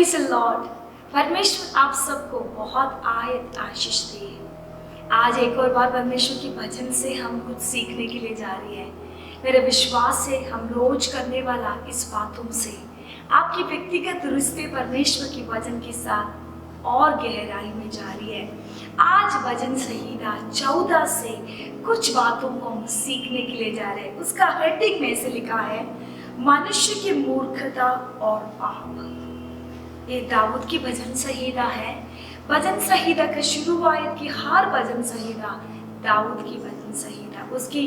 Praise the Lord. परमेश्वर आप सबको बहुत आयत आशीष दे। आज एक और बार परमेश्वर की वचन से हम कुछ सीखने के लिए जा रही है। मेरे विश्वास से हम रोज करने वाला इस बातों से आपकी व्यक्तिगत रिश्ते परमेश्वर की वचन के साथ और गहराई में जा रही है। आज वचन संहिता 14 से कुछ बातों को हम सीखने के लिए जा रहे हैं। उसका हेडिंग में से लिखा है मनुष्य की मूर्खता और पाप। ये दाऊद की भजन संहिता है। भजन संहिता का शुरुआत की हर भजन संहिता दाऊद की भजन संहिता, उसकी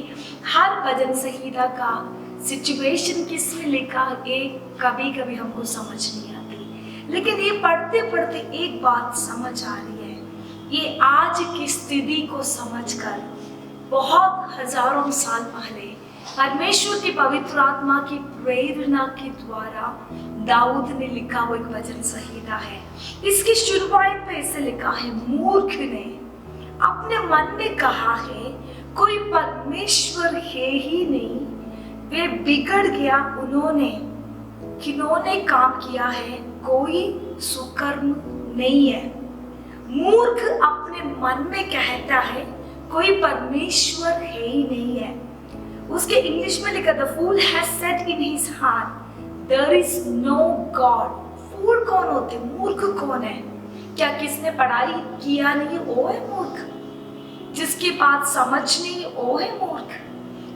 हर भजन संहिता का सिचुएशन किसने लिखा ये कभी कभी हमको समझ नहीं आती, लेकिन ये पढ़ते पढ़ते एक बात समझ आ रही है। ये आज की स्थिति को समझकर बहुत हजारों साल पहले परमेश्वर की पवित्र आत्मा की प्रेरणा के द्वारा दाऊद ने लिखा वो एक भजन संहिता है। इसकी शुरुआत में ऐसे लिखा है, मूर्ख ने अपने मन में कहा है कोई परमेश्वर है ही नहीं, वे बिगड़ गया उन्होंने किन्होंने काम किया है, कोई सुकर्म नहीं है। मूर्ख अपने मन में कहता है कोई परमेश्वर है ही नहीं है। उसके इंग्लिश में लिखा, the fool has said in his heart there is no God. Fool कौन होते, मूर्ख कौन है? क्या किसने पढ़ाई किया नहीं वो है मूर्ख, जिसके पास समझ नहीं वो है मूर्ख।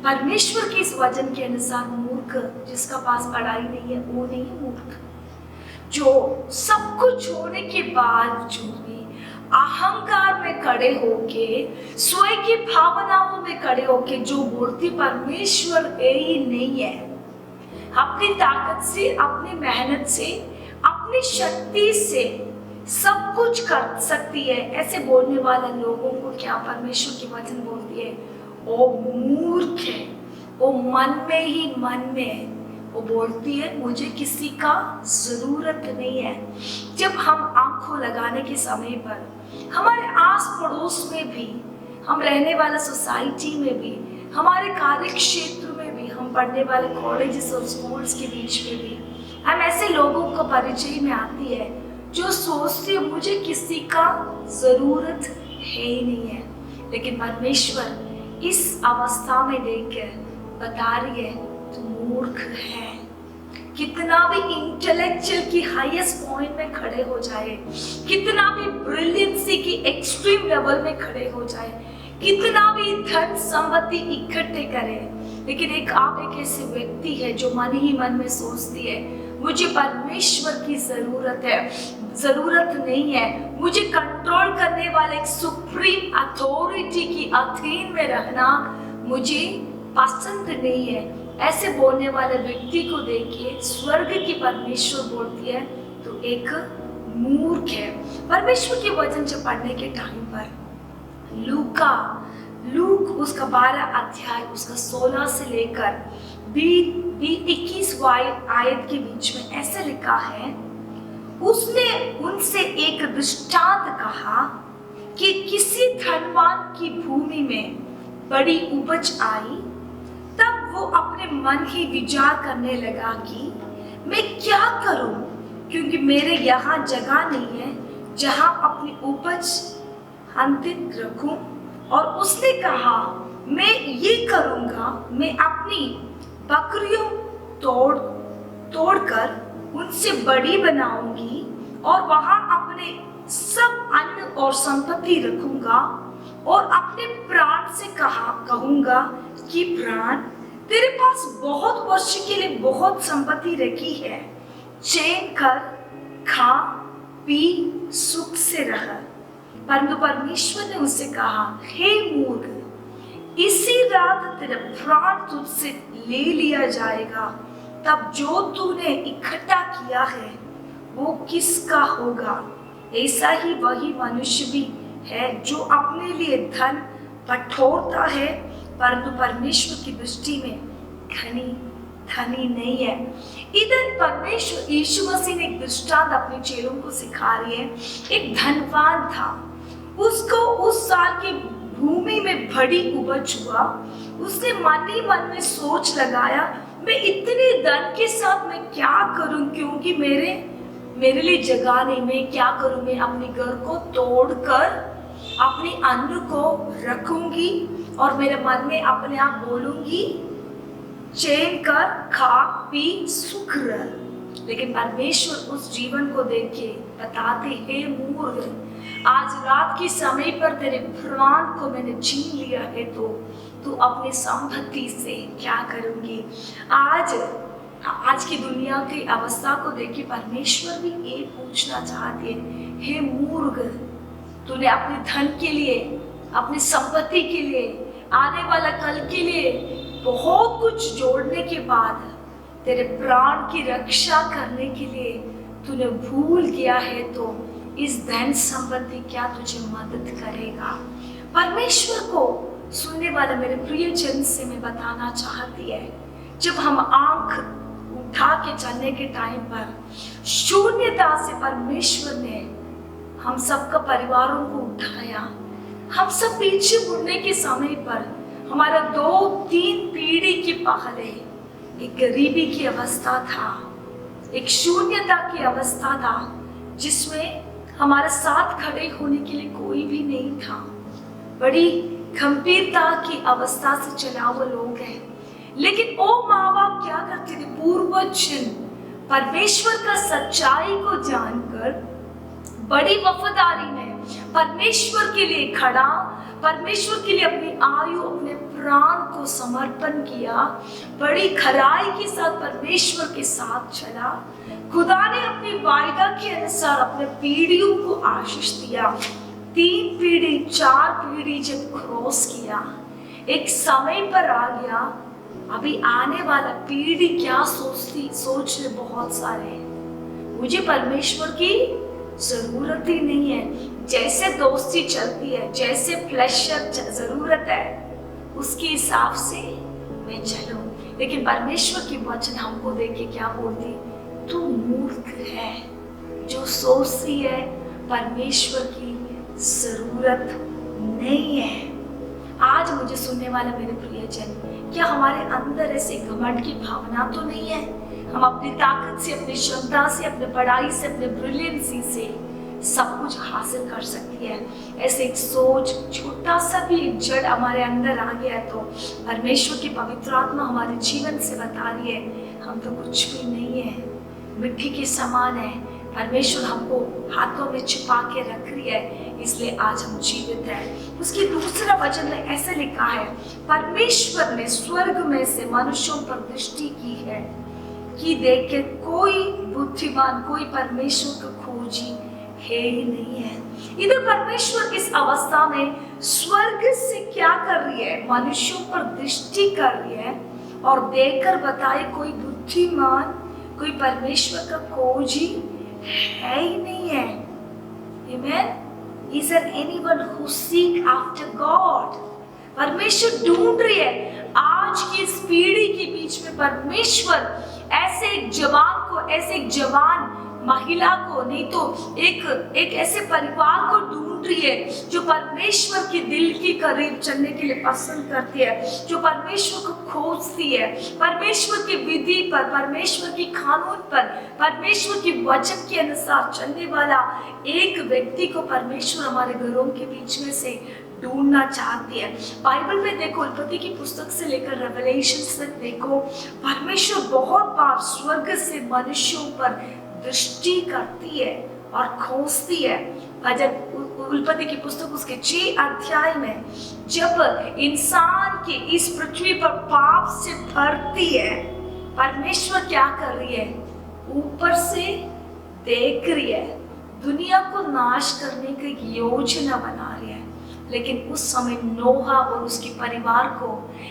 परमेश्वर की इस वचन के अनुसार मूर्ख जिसका पास पढ़ाई नहीं है वो नहीं है मूर्ख। जो सब कुछ होने के बावजूद भी अहंकार में खड़े होके, स्वयं की भावनाओं में खड़े होके जो बोलती परमेश्वर है ही नहीं है, अपनी ताकत से, अपनी मेहनत से, अपनी शक्ति से सब कुछ कर सकती है, ऐसे बोलने वाले लोगों को क्या परमेश्वर की वचन बोलती है? वो मूर्ख है। वो मन में ही मन में वो बोलती है मुझे किसी का जरूरत नहीं है। जब हम आंखों लगाने के समय पर हमारे आस पड़ोस में भी, हम रहने वाला सोसाइटी में भी, हमारे कार्य क्षेत्र में भी, हम पढ़ने वाले कॉलेजेस और स्कूल्स के बीच में भी हम ऐसे लोगों को परिचय में आती है जो सोचती है मुझे किसी का जरूरत है ही नहीं है। लेकिन परमेश्वर इस अवस्था में देखकर बता रही है तू मूर्ख है। कितना भी इंटेलेक्चुअल की हाईएस्ट पॉइंट में खड़े हो जाए, कितना भी ब्रिलियंसी की एक्सट्रीम लेवल में खड़े हो जाए, कितना भी धन संपत्ति इकट्ठे करे, लेकिन आप एक ऐसे व्यक्ति है जो मन ही मन में सोचती है मुझे परमेश्वर की जरूरत है, जरूरत नहीं है। मुझे कंट्रोल करने वाले एक सुप्रीम अथॉरिटी की अधीन में रहना मुझे पसंद नहीं है। ऐसे बोलने वाले व्यक्ति को देखिए स्वर्ग की परमेश्वर बोलती है तो एक मूर्ख है। परमेश्वर के वचन से पढ़ने के टाइम पर लूक उसका 12 अध्याय उसका 16 से लेकर 21 आयत के बीच में ऐसे लिखा है, उसने उनसे एक दृष्टांत कहा कि किसी धनवान की भूमि में बड़ी उपज आई। तब वो अपने मन ही विचार करने लगा कि मैं क्या करूं, क्योंकि मेरे यहाँ जगह नहीं है जहाँ अपनी उपज अंतिम रखूं। और उसने कहा मैं ये करूंगा, मैं अपनी बकरियों तोड़कर उनसे बड़ी बनाऊंगी और वहां अपने सब अन्न और संपत्ति रखूंगा और अपने प्राण से कहूंगा कि प्राण तेरे पास बहुत वर्ष के लिए बहुत संपत्ति रखी है, चैन कर खा पी सुख से रह। परंतु परमेश्वर ने उससे कहा, हे मूर्ख, इसी रात तेरा प्राण तुझसे ले लिया जाएगा, तब जो तूने इकट्ठा किया है वो किसका होगा? ऐसा ही वही मनुष्य भी है जो अपने लिए धन बटोरता है परंतु परमेश्वर की दृष्टि में धनी नहीं है। इधर परमेश्वर यीशु मसीह ने एक दृष्टांत अपने चेलों को सिखा रही है। एक धनवान था, उसको उस साल की भूमि में बड़ी उपज हुआ। उसने मन ही मन में सोच लगाया मैं इतने धन के साथ मैं क्या करूं, क्योंकि मेरे लिए जगह नहीं, मैं क्या करूं, मैं अपने घर को तोड़कर अपने अन्न को रखूंगी और मेरे मन में अपने आप बोलूंगी चैन कर खा पी सुख रह। लेकिन परमेश्वर उस जीवन को देख के बताते, हे मूर्ख, आज रात के समय पर तेरे प्राण को मैंने छीन लिया है तो तू अपनी संपत्ति से क्या करूंगी। आज की दुनिया की अवस्था को देख के परमेश्वर भी ये पूछना चाहते हैं, हे मूर्ख, तूने अपने धन के लिए, अपनी संपत्ति के लिए, आने वाला कल के लिए बहुत कुछ जोड़ने के बाद तेरे प्राण की रक्षा करने के लिए तूने भूल गया है तो इस धन संपत्ति क्या तुझे मदद करेगा। परमेश्वर को सुनने वाला मेरे प्रिय जन से मैं बताना चाहती है, जब हम आंख उठा के चलने के टाइम पर शून्यता से परमेश्वर ने हम सबका परिवारों को उठाया। हम सब पीछे मुड़ने के समय पर हमारा 2-3 पीढ़ी के पहले एक गरीबी की अवस्था था, एक शून्यता की अवस्था था, जिसमें हमारे साथ खड़े होने के लिए कोई भी नहीं था। बड़ी गंभीरता की अवस्था से चला हुआ लोग हैं। लेकिन वो माँ बाप क्या करते थे, पूर्वजन परमेश्वर का सच्चाई को जानकर बड़ी वफादारी में परमेश्वर के लिए खड़ा, परमेश्वर के लिए अपनी आयु, अपने प्राण को समर्पण किया, बड़ी खराई के साथ परमेश्वर के साथ चला। खुदा ने अपनी वायदा के अनुसार अपने पीढ़ियों को आशीष दिया। 3 पीढ़ी 4 पीढ़ी जब क्रॉस किया, एक समय पर आ गया, अभी आने वाला पीढ़ी क्या सोच रहे बहुत सारे, मुझे परमेश्वर की जरूरत ही नहीं है। जैसे दोस्ती चलती है, जैसे प्लेजर जरूरत है, उसके हिसाब से मैं चलूं। लेकिन परमेश्वर की वचन हमको देख के क्या बोलती, तू मूर्ख है जो सोचती है परमेश्वर की जरूरत नहीं है। आज मुझे सुनने वाला मेरे प्रियजन, क्या हमारे अंदर ऐसे घमंड की भावना तो नहीं है? हम अपनी ताकत से, अपनी क्षमता से, अपने पढ़ाई से, अपने ब्रिलियंसी से सब कुछ हासिल कर सकती है, ऐसे एक सोच, छोटा सा भी एक जड़ हमारे अंदर आ गया है तो परमेश्वर की पवित्र आत्मा हमारे जीवन से बता रही है, हम तो कुछ भी नहीं है, मिट्टी के समान है। परमेश्वर हमको हाथों में छिपा के रख रही है, इसलिए आज हम जीवित हैं। उसकी दूसरा वचन में ऐसे लिखा है, परमेश्वर ने स्वर्ग में से मनुष्यों पर दृष्टि की है कि देख के कोई बुद्धिमान, कोई परमेश्वर का खोजी है ही नहीं है। इधर परमेश्वर इस अवस्था में स्वर्ग से क्या कर रही है, मनुष्यों पर दृष्टि कर रही है और देखकर बताए कोई बुद्धिमान, कोई परमेश्वर का खोजी है ही नहीं है। Amen? Is there anyone who seek after God? परमेश्वर ढूंढ रही है। आज की इस पीढ़ी के बीच में परमेश्वर ऐसे एक जवान को, ऐसे एक जवान महिला को, नहीं तो एक ऐसे परिवार को ढूंढ रही है जो परमेश्वर के दिल के करीब चलने के लिए पसंद करती है, जो परमेश्वर को खोजती है, परमेश्वर की विधि पर, परमेश्वर की कानून पर, परमेश्वर की वचन के अनुसार चलने वाला एक व्यक्ति को परमेश्वर हमारे घरों के बीच में से ढूंढना चाहती है। बाइबल में देखो, उत्पत्ति की पुस्तक से लेकर रेवलेशन तक देखो, परमेश्वर बहुत बार स्वर्ग से मनुष्यों पर दृष्टि करती है और खोजती है। उत्पत्ति की पुस्तक उसके 6 अध्याय में जब इंसान के इस पृथ्वी पर पाप से भरती है, परमेश्वर क्या कर रही है, ऊपर से देख रही है, दुनिया को नाश करने की योजना बना रही है। लेकिन उस समय नोहा और उसके परिवार को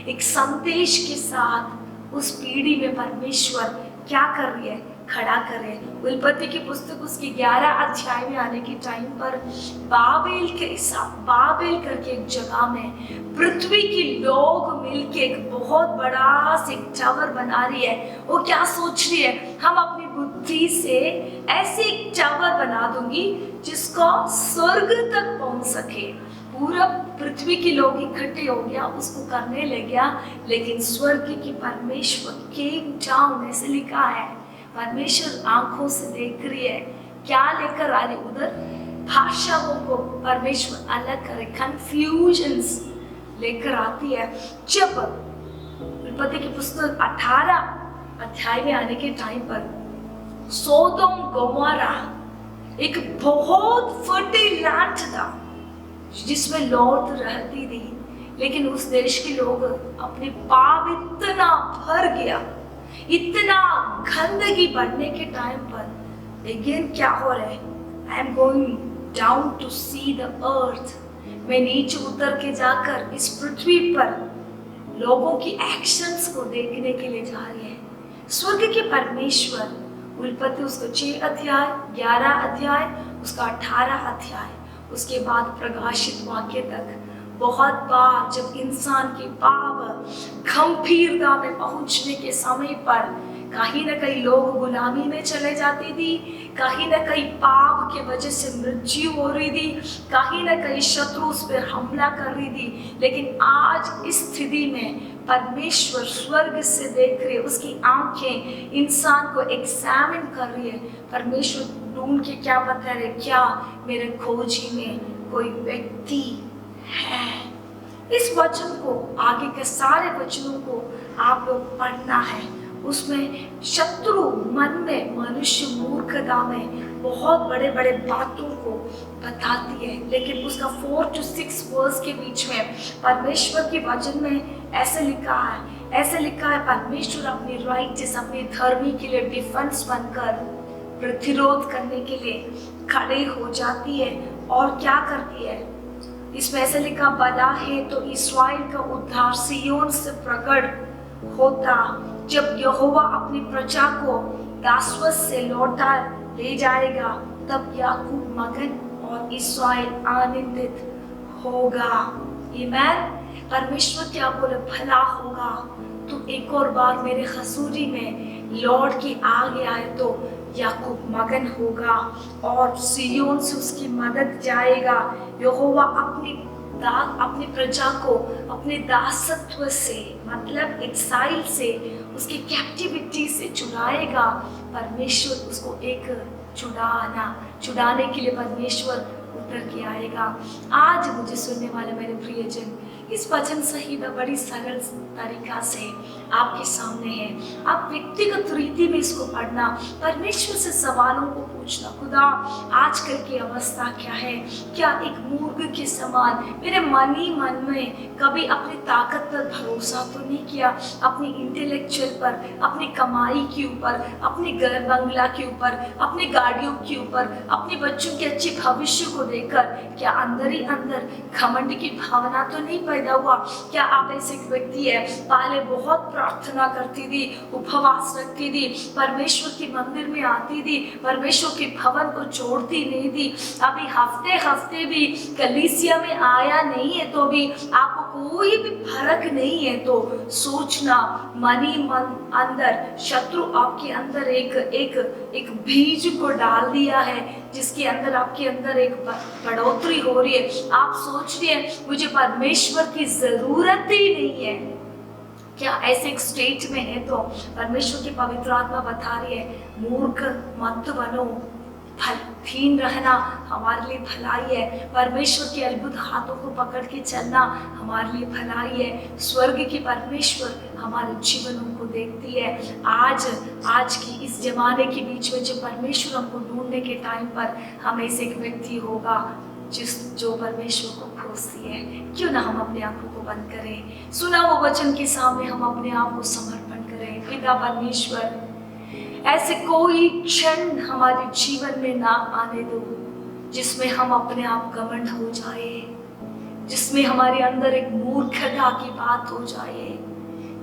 एक संदेश के साथ उस पीढ़ी में परमेश्वर क्या कर रही है, खड़ा करे। उत्पत्ति की पुस्तक उसकी 11 अध्याय में आने के टाइम पर बाबेल करके एक जगह में पृथ्वी के लोग मिलके एक बहुत बड़ा सा टावर बना रही है। वो क्या सोच रही है, हम अपनी बुद्धि से ऐसे एक टावर बना दूंगी जिसको स्वर्ग तक पहुंच सके। पूरा पृथ्वी के लोग इकट्ठे हो गया, उसको करने लग गया। लेकिन स्वर्ग की परमेश्वर किंग टाउन ऐसे लिखा है, परमेश्वर आंखों से देख रही है, क्या लेकर आ रही उधर भाषाओं को परमेश्वर अलग करे, कंफ्यूजन्स लेकर आती है। जब उत्पत्ति की पुस्तक 18 अध्याय में आने के टाइम पर सोदोम गोमोरा एक बहुत फर्टाइल लैंड था जिसमें लौट रहती थी, लेकिन उस देश के लोग अपने पाप इतना भर गया, इतना गंदगी बढ़ने के टाइम पर अगेन क्या हो रहा है, I am going down to see the earth, मैं नीचे उतर के जाकर इस पृथ्वी पर लोगों की एक्शंस को देखने के लिए जा रही है। स्वर्ग के परमेश्वर, उत्पत्ति उसका 6 अध्याय, 11 अध्याय, उसका 18 अध्याय, उसके बाद प्रकाशित वाक्य तक बहुत बार जब इंसान की पाप गंभीरता में पहुंचने के समय पर कहीं न कहीं लोग गुलामी में चले जाती थी, कहीं न कहीं पाप के वजह से मृत्यु हो रही थी, कहीं न कहीं शत्रु उस पर हमला कर रही थी। लेकिन आज इस स्थिति में परमेश्वर स्वर्ग से देख रहे, उसकी आंखें इंसान को एग्जामिन कर रही है। परमेश्वर ढूंढ के क्या बता रहे, क्या मेरे खोजी में कोई व्यक्ति है। इस वचन को, आगे के सारे वचनों को आप लोग पढ़ना है। उसमें शत्रु मन में, मनुष्य मूर्खता में बहुत बड़े बड़े बातों को बताती है, लेकिन उसका 4 to 6 वर्स के बीच में परमेश्वर के वचन में ऐसे लिखा है, परमेश्वर अपनी राइटियस, अपनी धर्मी के लिए डिफेंस बनकर प्रतिरोध करने के लिए खड़े हो जाती है। और क्या करती है, इसमें ऐसे लिखा, भला है तो इस्राएल का उद्धार सिय्योन से प्रकट होता, जब यहोवा अपनी प्रजा को दासवत से लौटा ले जाएगा, तब याकूब मगन और इस्राएल आनंदित होगा। आमीन। परमेश्वर क्या बोले, भला होगा तो एक और बार मेरे हजूरी में लौट के आ गया है तो याकूब मगन होगा और सिय्योन से उसकी मदद जाएगा। यहोवा अपनी प्रजा को अपने दासत्व से, मतलब एक्साइल से, उसकी कैप्टिविटी से छुड़ाएगा। परमेश्वर उसको एक छुड़ाने के लिए परमेश्वर उतर के आएगा। आज मुझे सुनने वाले मेरे प्रियजन, इस वचन सही में बड़ी सरल तरीका से आपके सामने है। आप व्यक्तिगत रीति में इसको पढ़ना, परमेश्वर से सवालों को पूछना, खुदा आजकल की अवस्था क्या है, क्या एक मूर्ख के समान मेरे मन ही मन में कभी अपनी ताकत पर भरोसा तो नहीं किया, अपनी इंटेलेक्चुअल पर, अपनी कमाई के ऊपर, अपने घर बंगला के ऊपर, अपनी गाड़ियों के ऊपर, अपने बच्चों के अच्छे भविष्य को देखकर क्या अंदर ही अंदर घमंड की भावना तो नहीं पैदा हुआ? क्या आप ऐसे एक व्यक्ति है, पहले बहुत प्रार्थना करती थी, उपवास रखती थी, परमेश्वर के मंदिर में आती थी, परमेश्वर के भवन को छोड़ती नहीं थी, अभी हफ्ते भी कलीसिया में आया नहीं है तो भी आपको कोई भी फर्क नहीं है, तो सोचना मन ही मन अंदर शत्रु आपके अंदर एक बीज को डाल दिया है, जिसके अंदर आपके अंदर एक बढ़ोतरी हो रही है। आप सोच रहे हैं मुझे परमेश्वर की जरूरत ही नहीं है। क्या ऐसे एक स्टेट में है तो परमेश्वर की पवित्र आत्मा बता रही है, मूर्ख मत बनो, फलहीन रहना हमारे लिए भलाई है। परमेश्वर के अद्भुत हाथों को पकड़ के चलना हमारे लिए भलाई है। स्वर्ग के परमेश्वर हमारे जीवनों को देखती है। आज की इस जमाने के बीच में जो परमेश्वर हमको ढूंढने के टाइम पर हम ऐसे एक व्यक्ति होगा जो परमेश्वर को खोजती है। क्यों ना हम अपने आंखों को बंद करें, सुना वो वचन के सामने हम अपने आप को समर्पण करें। पिता परमेश्वर, ऐसे कोई क्षण हमारे जीवन में ना आने दो जिसमें हम अपने आप घमंड हो जाए, जिसमें हमारे अंदर एक मूर्खता की बात हो जाए,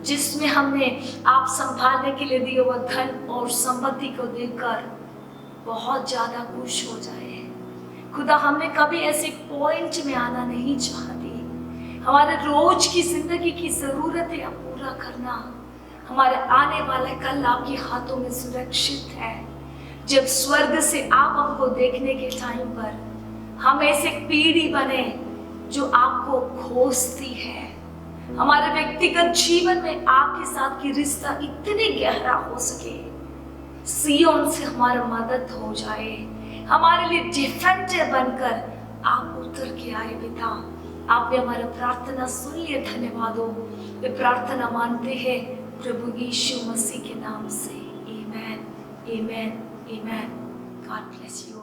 जिसमें हमने आप संभालने के लिए दिए हुए धन और संपत्ति को देखकर बहुत ज्यादा खुश हो जाए। खुदा, हमने कभी ऐसे पॉइंट में आना नहीं चाहती। हमारे रोज की जिंदगी की जरूरतें आप पूरा करना, हमारे आने वाला कल आपके हाथों में सुरक्षित है। जब स्वर्ग से आप हमको देखने के टाइम पर हम ऐसे पीढ़ी बने जो आपको खोजती है। हमारे व्यक्तिगत जीवन में आपके साथ की रिश्ता इतने गहरा हो सके सियोन से हमारा मदद हो जाए, हमारे लिए डिफेंडर बनकर आप उतर के आए पिता। आपने हमारा प्रार्थना सुन लिया, धन्यवाद हो। वे प्रार्थना मानते हैं प्रभु यीशु मसीह के नाम से। Amen, amen, amen. God bless you.